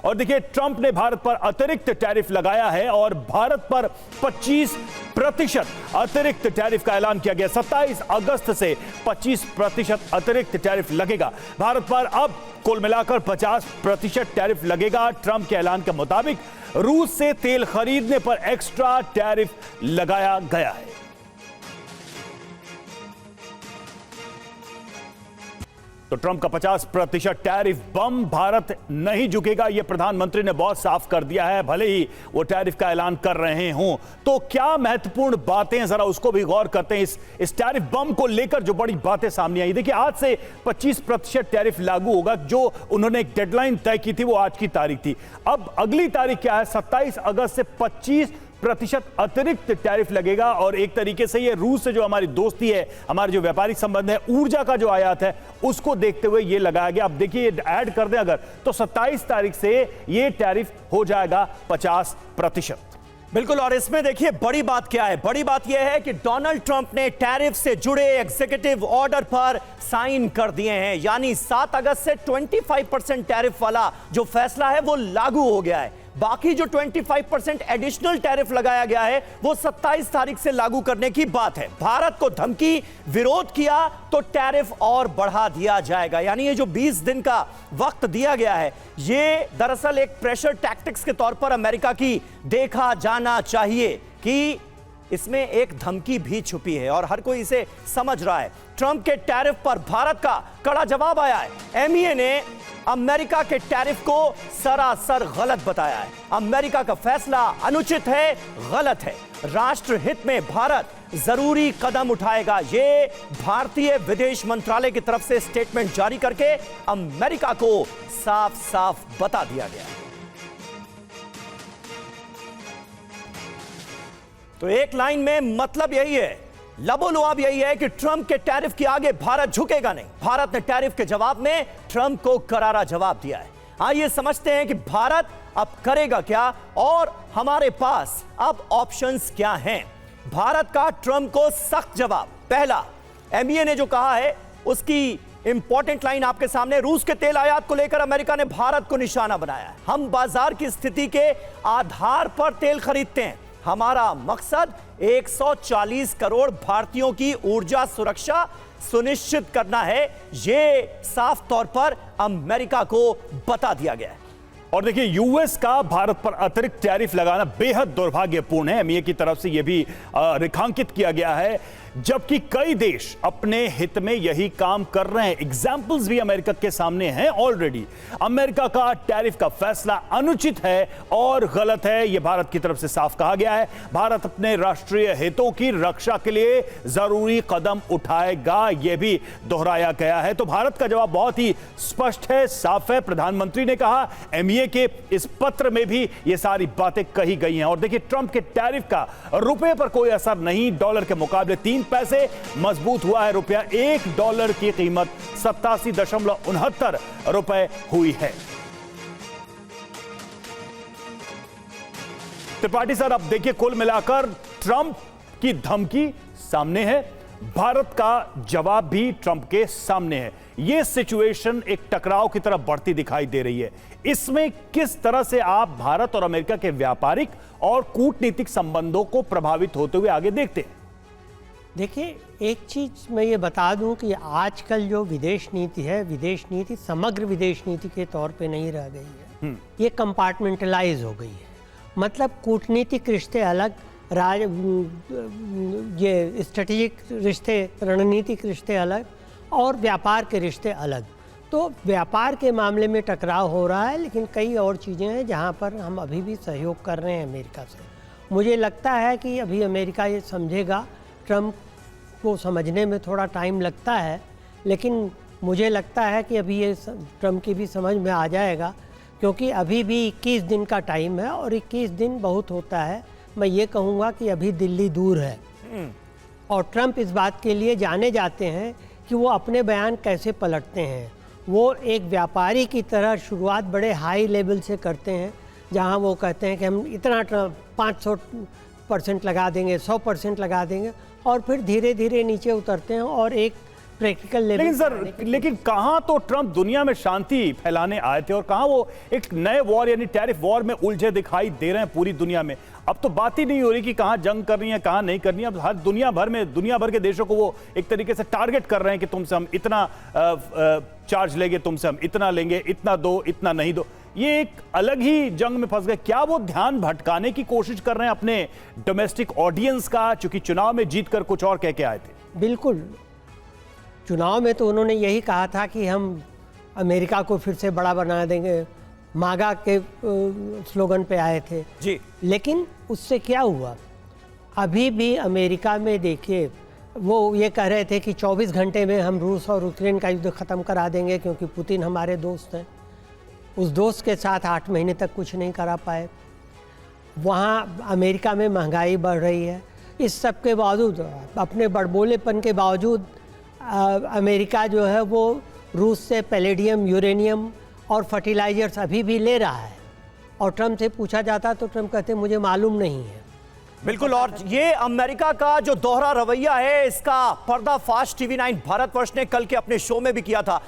और देखिए, ट्रंप ने भारत पर अतिरिक्त टैरिफ लगाया है और भारत पर 25% अतिरिक्त टैरिफ का ऐलान किया गया। 27 अगस्त से 25% अतिरिक्त टैरिफ लगेगा भारत पर। अब कुल मिलाकर 50% टैरिफ लगेगा। ट्रंप के ऐलान के मुताबिक रूस से तेल खरीदने पर एक्स्ट्रा टैरिफ लगाया गया है। तो ट्रंप का 50% टैरिफ बम, भारत नहीं झुकेगा, यह प्रधानमंत्री ने बहुत साफ कर दिया है, भले ही वो टैरिफ का ऐलान कर रहे हों। तो क्या महत्वपूर्ण बातें, जरा उसको भी गौर करते हैं। इस टैरिफ बम को लेकर जो बड़ी बातें सामने आई, देखिए, आज से 25% टैरिफ लागू होगा। जो उन्होंने एक डेडलाइन तय की थी वो आज की तारीख थी। अब अगली तारीख क्या है? 27 अगस्त से 25% अतिरिक्त टैरिफ लगेगा। और एक तरीके से ये रूस से जो हमारी दोस्ती है, हमारे जो व्यापारिक संबंध है, ऊर्जा का जो आयात है, उसको देखते हुए ये लगाया गया। अब देखिए, ये ऐड कर दें अगर, तो 27 तारीख से ये टैरिफ हो जाएगा 50%। बिल्कुल। और इसमें देखिए बड़ी बात क्या है? बड़ी बात यह है कि डोनाल्ड ट्रंप ने टैरिफ से जुड़े एग्जीक्यूटिव ऑर्डर पर साइन कर दिए हैं। यानी 7 अगस्त से 25% टैरिफ वाला जो फैसला है वो लागू हो गया है। बाकी जो 25% एडिशनल टैरिफ लगाया गया है वो 27 तारीख से लागू करने की बात है। भारत को धमकी, विरोध किया तो टैरिफ और बढ़ा दिया जाएगा। यानी ये जो 20 दिन का वक्त दिया गया है, ये दरअसल एक प्रेशर टैक्टिक्स के तौर पर अमेरिका की देखा जाना चाहिए कि इसमें एक धमकी भी छुपी है और हर कोई इसे समझ रहा है। ट्रंप के टैरिफ पर भारत का कड़ा जवाब आया है। एमईए ने अमेरिका के टैरिफ को सरासर गलत बताया है। अमेरिका का फैसला अनुचित है, गलत है। राष्ट्र हित में भारत जरूरी कदम उठाएगा, ये भारतीय विदेश मंत्रालय की तरफ से स्टेटमेंट जारी करके अमेरिका को साफ साफ बता दिया गया। तो एक लाइन में मतलब यही है, लबोलुआब यही है कि ट्रंप के टैरिफ के आगे भारत झुकेगा नहीं। भारत ने टैरिफ के जवाब में ट्रंप को करारा जवाब दिया है। आइए समझते हैं कि भारत अब करेगा क्या और हमारे पास अब ऑप्शंस क्या हैं। भारत का ट्रंप को सख्त जवाब। पहला, एमईए ने जो कहा है उसकी इंपॉर्टेंट लाइन आपके सामने। रूस के तेल आयात को लेकर अमेरिका ने भारत को निशाना बनाया है। हम बाजार की स्थिति के आधार पर तेल खरीदते हैं। हमारा मकसद 140 करोड़ भारतीयों की ऊर्जा सुरक्षा सुनिश्चित करना है, यह साफ तौर पर अमेरिका को बता दिया गया है। और देखिए, यूएस का भारत पर अतिरिक्त टैरिफ लगाना बेहद दुर्भाग्यपूर्ण है। एमईए की तरफ से यह भी रेखांकित किया गया है, जबकि कई देश अपने हित में यही काम कर रहे हैं। एग्जाम्पल्स भी अमेरिका के सामने हैं ऑलरेडी। अमेरिका का टैरिफ का फैसला अनुचित है और गलत है, यह भारत की तरफ से साफ कहा गया है। भारत अपने राष्ट्रीय हितों की रक्षा के लिए जरूरी कदम उठाएगा, यह भी दोहराया गया है। तो भारत का जवाब बहुत ही स्पष्ट है, साफ है। प्रधानमंत्री ने कहा, एमईए के इस पत्र में भी ये सारी बातें कही गई हैं। और देखिए, ट्रंप के टैरिफ का रुपए पर कोई असर नहीं। डॉलर के मुकाबले 3 पैसे मजबूत हुआ है रुपया। $1 की कीमत 87.69 रुपए हुई है। त्रिपाठी सर, अब देखिए, कुल मिलाकर ट्रंप की धमकी सामने है, भारत का जवाब भी ट्रंप के सामने है। यह सिचुएशन एक टकराव की तरफ बढ़ती दिखाई दे रही है। इसमें किस तरह से आप भारत और अमेरिका के व्यापारिक और कूटनीतिक संबंधों को प्रभावित होते हुए आगे देखते हैं? देखिए, एक चीज़ मैं ये बता दूं कि आजकल जो विदेश नीति है, विदेश नीति समग्र विदेश नीति के तौर पे नहीं रह गई है। ये कंपार्टमेंटलाइज हो गई है। मतलब कूटनीतिक रिश्ते अलग, ये स्ट्रेटेजिक रिश्ते, रणनीतिक रिश्ते अलग और व्यापार के रिश्ते अलग। तो व्यापार के मामले में टकराव हो रहा है, लेकिन कई और चीज़ें हैं जहाँ पर हम अभी भी सहयोग कर रहे हैं अमेरिका से। मुझे लगता है कि अभी अमेरिका ये समझेगा। ट्रंप को समझने में थोड़ा टाइम लगता है, लेकिन मुझे लगता है कि अभी ये ट्रंप की भी समझ में आ जाएगा, क्योंकि अभी भी 21 दिन का टाइम है और 21 दिन बहुत होता है। मैं ये कहूँगा कि अभी दिल्ली दूर है और ट्रंप इस बात के लिए जाने जाते हैं कि वो अपने बयान कैसे पलटते हैं। वो एक व्यापारी की तरह शुरुआत बड़े हाई लेवल से करते हैं, जहाँ वो कहते हैं कि हम इतना 500% लगा देंगे, 100% लगा देंगे, और फिर धीरे धीरे नीचे उतरते हैं और एक प्रैक्टिकल लेवल। लेकिन सर, लेकिन कहां तो ट्रंप दुनिया में शांति फैलाने आए थे और कहां वो एक नए वॉर यानी टैरिफ वॉर में उलझे दिखाई दे रहे हैं पूरी दुनिया में। अब तो बात ही नहीं हो रही कि कहां जंग करनी है कहां नहीं करनी है। अब हर दुनिया भर के देशों को वो एक तरीके से टारगेट कर रहे हैं कि तुमसे हम इतना चार्ज लेंगे, तुमसे हम इतना लेंगे, इतना दो, इतना नहीं दो। ये एक अलग ही जंग में फंस गए। क्या वो ध्यान भटकाने की कोशिश कर रहे हैं अपने डोमेस्टिक ऑडियंस का, चूंकि चुनाव में जीतकर कुछ और कह के आए थे? बिल्कुल, चुनाव में तो उन्होंने यही कहा था कि हम अमेरिका को फिर से बड़ा बना देंगे, मागा के स्लोगन पे आए थे जी। लेकिन उससे क्या हुआ? अभी भी अमेरिका में देखिए, वो ये कह रहे थे कि 24 घंटे में हम रूस और यूक्रेन का युद्ध ख़त्म करा देंगे क्योंकि पुतिन हमारे दोस्त हैं। उस दोस्त के साथ 8 महीने तक कुछ नहीं करा पाए। वहाँ अमेरिका में महंगाई बढ़ रही है। इस सब के बावजूद, अपने बड़बोलेपन के बावजूद, अमेरिका जो है वो रूस से पैलेडियम, यूरेनियम और फर्टिलाइजर्स अभी भी ले रहा है। और ट्रंप से पूछा जाता तो ट्रंप कहते मुझे मालूम नहीं है। बिल्कुल, और ये अमेरिका का जो दोहरा रवैया है, इसका पर्दाफाश TV9 भारतवर्ष ने कल के अपने शो में भी किया था।